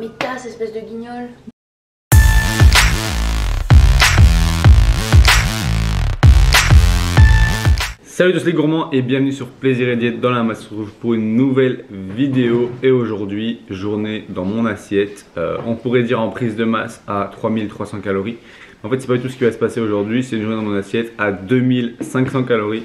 Mais casse, espèce de guignol. Salut tous les gourmands et bienvenue sur Plaisir et Diète dans la masse rouge pour une nouvelle vidéo. Et aujourd'hui, journée dans mon assiette. On pourrait dire en prise de masse à 3300 calories. En fait, c'est pas du tout ce qui va se passer aujourd'hui. C'est une journée dans mon assiette à 2500 calories.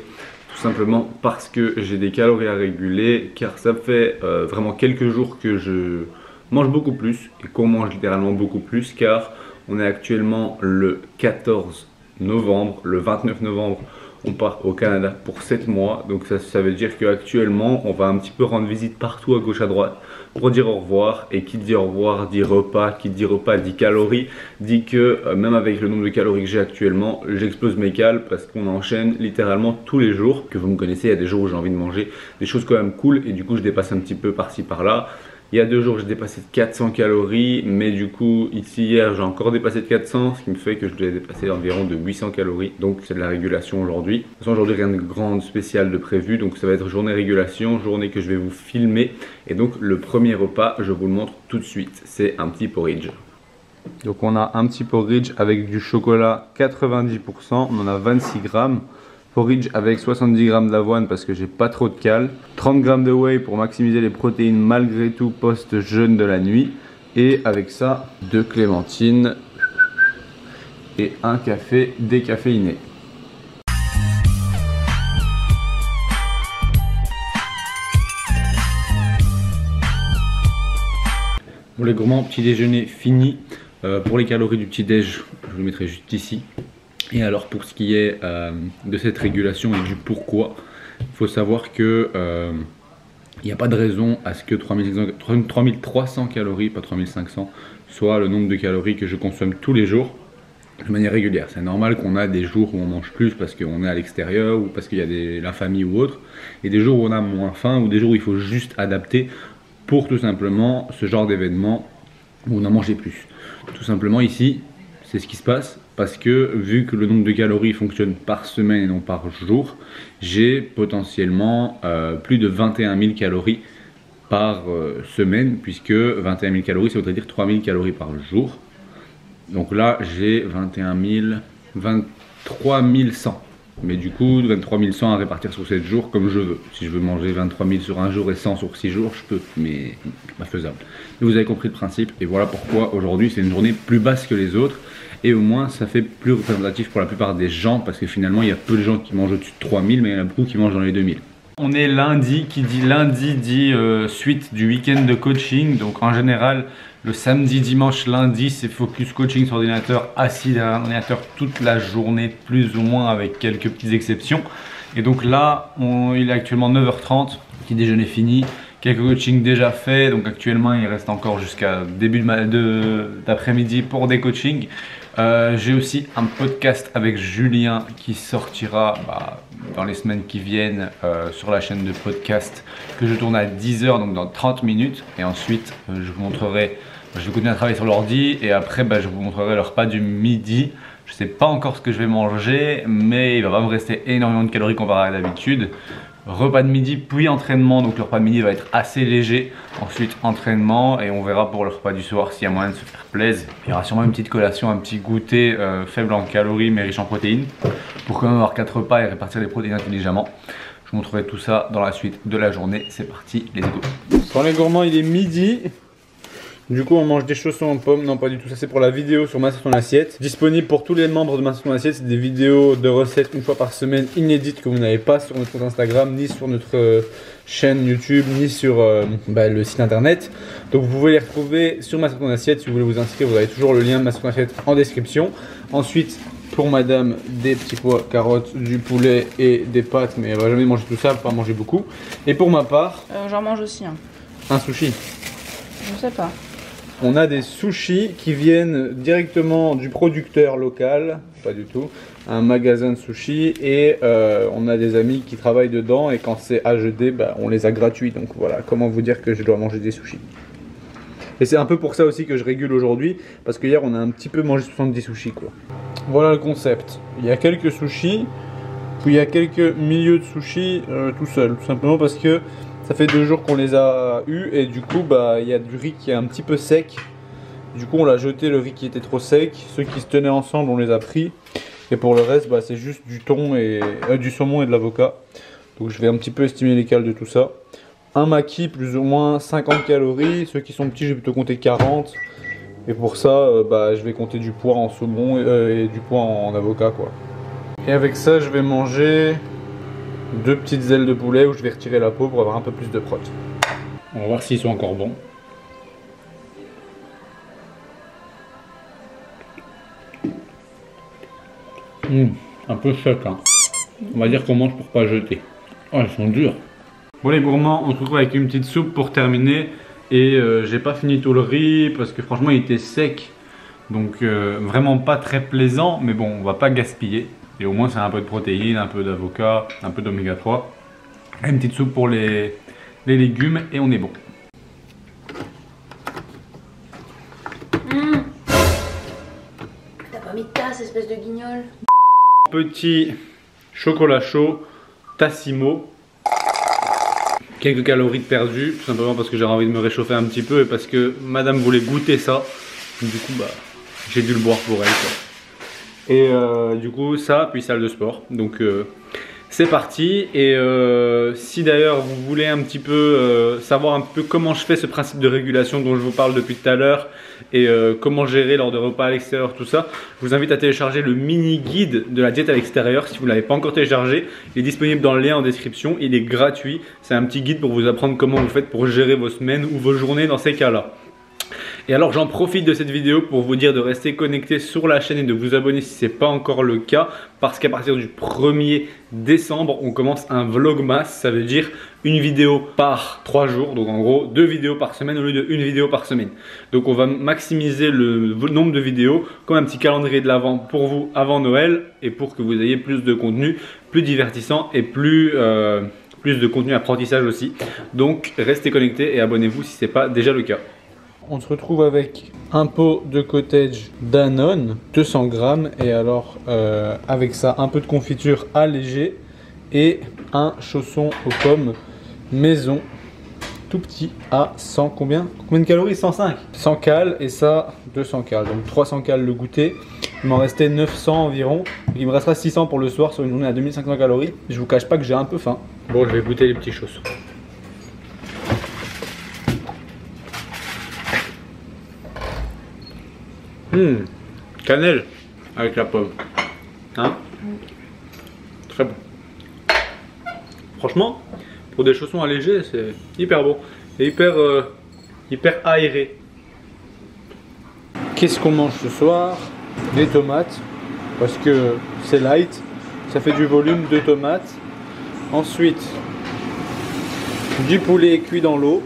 Tout simplement parce que j'ai des calories à réguler. Car ça fait vraiment quelques jours que je mange beaucoup plus. Et qu'on mange littéralement beaucoup plus. Car on est actuellement le 14 novembre. Le 29 novembre. On part au Canada pour 7 mois, donc ça veut dire qu'actuellement on va un petit peu rendre visite partout à gauche à droite pour dire au revoir. Et qui dit au revoir dit repas, qui dit repas dit calories, dit que même avec le nombre de calories que j'ai actuellement, j'explose mes cales parce qu'on enchaîne littéralement tous les jours. Que vous me connaissez, il y a des jours où j'ai envie de manger des choses quand même cool et du coup je dépasse un petit peu par-ci par-là. Il y a 2 jours j'ai dépassé de 400 calories, mais du coup ici hier j'ai encore dépassé de 400, ce qui me fait que je dois dépasser environ de 800 calories. Donc c'est de la régulation aujourd'hui. De toute façon aujourd'hui rien de grand spécial de prévu, donc ça va être journée régulation, journée que je vais vous filmer. Et donc le premier repas je vous le montre tout de suite, c'est un petit porridge. Donc on a un petit porridge avec du chocolat 90%, on en a 26 grammes. Porridge avec 70 g d'avoine parce que j'ai pas trop de cales, 30 g de whey pour maximiser les protéines malgré tout post-jeûne de la nuit, et avec ça 2 clémentines et un café décaféiné. Pour les gourmands, petit déjeuner fini. Pour les calories du petit déj, je vous le mettrai juste ici. Et alors pour ce qui est de cette régulation et du pourquoi, il faut savoir que il n'y a pas de raison à ce que 3300 calories, pas 3500, soit le nombre de calories que je consomme tous les jours de manière régulière. C'est normal qu'on a des jours où on mange plus parce qu'on est à l'extérieur ou parce qu'il y a la famille ou autre, et des jours où on a moins faim ou des jours où il faut juste adapter pour tout simplement ce genre d'événement où on en mangeait plus. Tout simplement ici, c'est ce qui se passe parce que vu que le nombre de calories fonctionne par semaine et non par jour, j'ai potentiellement plus de 21 000 calories par semaine, puisque 21 000 calories, ça voudrait dire 3 000 calories par jour. Donc là, j'ai 23 100. Mais du coup, 23 100 à répartir sur 7 jours comme je veux. Si je veux manger 23 000 sur un jour et 100 sur 6 jours, je peux, mais pas faisable. Mais vous avez compris le principe, et voilà pourquoi aujourd'hui c'est une journée plus basse que les autres. Et au moins ça fait plus représentatif pour la plupart des gens, parce que finalement il y a peu de gens qui mangent au-dessus de 3000, mais il y en a beaucoup qui mangent dans les 2000. On est lundi, qui dit lundi dit suite du week-end de coaching. Donc en général le samedi, dimanche, lundi c'est focus coaching sur ordinateur, assis derrière l'ordinateur toute la journée plus ou moins avec quelques petites exceptions. Et donc là il est actuellement 9h30, petit déjeuner fini. Quelques coachings déjà faits, donc actuellement il reste encore jusqu'à début d'après-midi pour des coachings. J'ai aussi un podcast avec Julien qui sortira dans les semaines qui viennent sur la chaîne de podcast que je tourne à 10h, donc dans 30 minutes. Et ensuite je vous montrerai, je vais continuer à travailler sur l'ordi et après je vous montrerai le repas du midi. Je ne sais pas encore ce que je vais manger, mais il va pas me rester énormément de calories comparé à d'habitude. Repas de midi puis entraînement, donc le repas de midi va être assez léger. Ensuite entraînement et on verra pour le repas du soir s'il y a moyen de se faire plaisir. Il y aura sûrement une petite collation, un petit goûter faible en calories mais riche en protéines pour quand même avoir 4 repas et répartir les protéines intelligemment. Je vous montrerai tout ça dans la suite de la journée. C'est parti, let's go. Pour les gourmands, il est midi. Du coup on mange des chaussons en pommes, non pas du tout, ça c'est pour la vidéo sur Master ton assiette. Disponible pour tous les membres de Master ton assiette, c'est des vidéos de recettes une fois par semaine inédites que vous n'avez pas sur notre compte Instagram, ni sur notre chaîne YouTube, ni sur le site internet. Donc vous pouvez les retrouver sur Master ton assiette. Si vous voulez vous inscrire, vous avez toujours le lien de Master ton assiette en description. Ensuite pour madame, des petits pois, carottes, du poulet et des pâtes, mais elle va jamais manger tout ça, elle va pas manger beaucoup. Et pour ma part, j'en mange aussi un sushi. Je sais pas. On a des sushis qui viennent directement du producteur local, pas du tout, un magasin de sushis, et on a des amis qui travaillent dedans et quand c'est HD, on les a gratuits. Donc voilà, comment vous dire que je dois manger des sushis. Et c'est un peu pour ça aussi que je régule aujourd'hui, parce que hier on a un petit peu mangé 70 sushis quoi. Voilà le concept. Il y a quelques sushis, puis il y a quelques milieux de sushis tout seul, tout simplement parce que Ça fait 2 jours qu'on les a eus et du coup il y a du riz qui est un petit peu sec. Du coup on l'a jeté, le riz qui était trop sec. Ceux qui se tenaient ensemble on les a pris. Et pour le reste c'est juste du thon et du saumon et de l'avocat. Donc je vais un petit peu estimer les cales de tout ça. Un maquis plus ou moins 50 calories. Ceux qui sont petits je vais plutôt compter 40. Et pour ça je vais compter du poids en saumon et du poids en avocat quoi. Et avec ça je vais manger 2 petites ailes de poulet où je vais retirer la peau pour avoir un peu plus de prot. On va voir s'ils sont encore bons. Un peu sec, hein. On va dire qu'on mange pour pas jeter. Oh, ils sont durs. Bon les gourmands, on se retrouve avec une petite soupe pour terminer. Et j'ai pas fini tout le riz parce que franchement il était sec. Donc vraiment pas très plaisant. Mais bon, on va pas gaspiller. Et au moins c'est un peu de protéines, un peu d'avocat, un peu d'oméga 3. Une petite soupe pour les légumes et on est bon. T'as pas mis de tasse, espèce de guignol. Petit chocolat chaud, Tassimo. Quelques calories de perdues, tout simplement parce que j'ai envie de me réchauffer un petit peu et parce que madame voulait goûter ça. Du coup, j'ai dû le boire pour elle, quoi. Et du coup, ça, puis salle de sport. Donc, c'est parti. Et si d'ailleurs vous voulez un petit peu savoir un peu comment je fais ce principe de régulation dont je vous parle depuis tout à l'heure et comment gérer lors de repas à l'extérieur, tout ça, je vous invite à télécharger le mini guide de la diète à l'extérieur. Si vous ne l'avez pas encore téléchargé, il est disponible dans le lien en description. Il est gratuit. C'est un petit guide pour vous apprendre comment vous faites pour gérer vos semaines ou vos journées dans ces cas-là. Et alors j'en profite de cette vidéo pour vous dire de rester connecté sur la chaîne et de vous abonner si ce n'est pas encore le cas. Parce qu'à partir du 1er décembre, on commence un vlogmas. Ça veut dire une vidéo par 3 jours. Donc en gros 2 vidéos par semaine au lieu de 1 vidéo par semaine. Donc on va maximiser le nombre de vidéos comme un petit calendrier de l'avant pour vous avant Noël. Et pour que vous ayez plus de contenu, plus divertissant et plus de contenu apprentissage aussi. Donc restez connectés et abonnez-vous si ce n'est pas déjà le cas. On se retrouve avec un pot de cottage Danone, 200 grammes. Et alors avec ça un peu de confiture allégée et un chausson aux pommes maison tout petit à 100 combien de calories? 105. 100 cales et ça 200 cales. Donc 300 cales le goûter. Il m'en restait 900 environ. Il me restera 600 pour le soir sur une journée à 2500 calories. Je vous cache pas que j'ai un peu faim. Bon, je vais goûter les petits chaussons. Cannelle avec la pomme. Hein? Très bon. Franchement, pour des chaussons allégés, c'est hyper bon. Et hyper aéré. Qu'est-ce qu'on mange ce soir? Des tomates, parce que c'est light. Ça fait du volume, 2 tomates. Ensuite, du poulet cuit dans l'eau,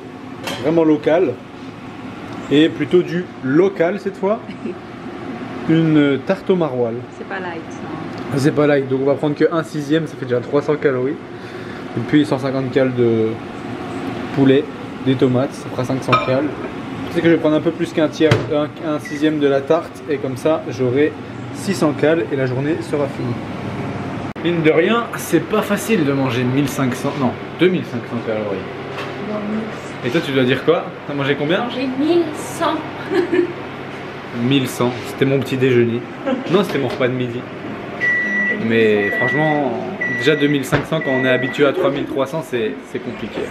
vraiment local. Et plutôt du local cette fois. Une tarte au maroilles. C'est pas light, non. C'est pas light, donc on va prendre que 1/6, ça fait déjà 300 calories. Et puis 150 cales de poulet, des tomates, ça fera 500 cales. Je sais que je vais prendre un peu plus qu'un tiers, un sixième de la tarte. Et comme ça, j'aurai 600 cales et la journée sera finie. Mine de rien, c'est pas facile de manger 1500, non, 2500 calories. Et toi, tu dois dire quoi? T'as mangé combien? J'ai 1100. 1100, c'était mon petit déjeuner. Non, c'était mon repas de midi. Mais franchement, déjà 2500 quand on est habitué à 3300, c'est compliqué.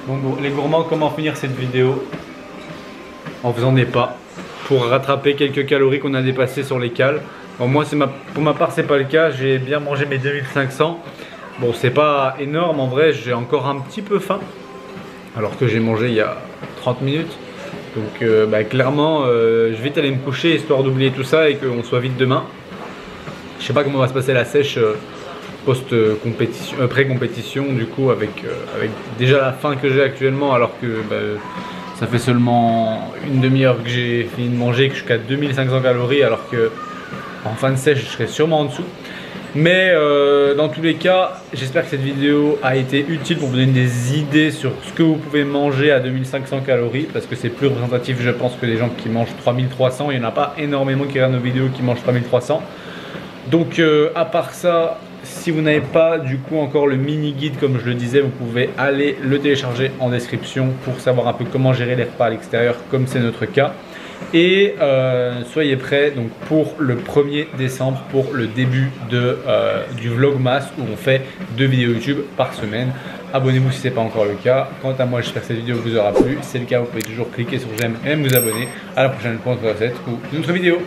Bon, les gourmands, comment finir cette vidéo? En faisant des pas pour rattraper quelques calories qu'on a dépassées sur les cales. Bon, moi, pour ma part, c'est pas le cas. J'ai bien mangé mes 2500. Bon, c'est pas énorme en vrai. J'ai encore un petit peu faim. Alors que j'ai mangé il y a 30 minutes. Donc, clairement, je vais vite aller me coucher histoire d'oublier tout ça et qu'on soit vite demain. Je sais pas comment va se passer la sèche post-compétition, pré-compétition. Du coup, avec déjà la faim que j'ai actuellement, alors que ça fait seulement une demi-heure que j'ai fini de manger, que je suis qu'à 2500 calories, alors que en fin de sèche, je serai sûrement en dessous. Mais dans tous les cas, j'espère que cette vidéo a été utile pour vous donner des idées sur ce que vous pouvez manger à 2500 calories. Parce que c'est plus représentatif, je pense, que des gens qui mangent 3300. Il n'y en a pas énormément qui regardent nos vidéos qui mangent 3300. Donc à part ça, si vous n'avez pas du coup encore le mini guide comme je le disais, vous pouvez aller le télécharger en description pour savoir un peu comment gérer les repas à l'extérieur comme c'est notre cas. Et soyez prêts donc pour le 1er décembre pour le début du Vlogmas où on fait 2 vidéos YouTube par semaine. Abonnez-vous si ce n'est pas encore le cas. Quant à moi, j'espère que cette vidéo vous aura plu. Si c'est le cas, vous pouvez toujours cliquer sur j'aime et même vous abonner. À la prochaine pour une autre recette ou une autre vidéo.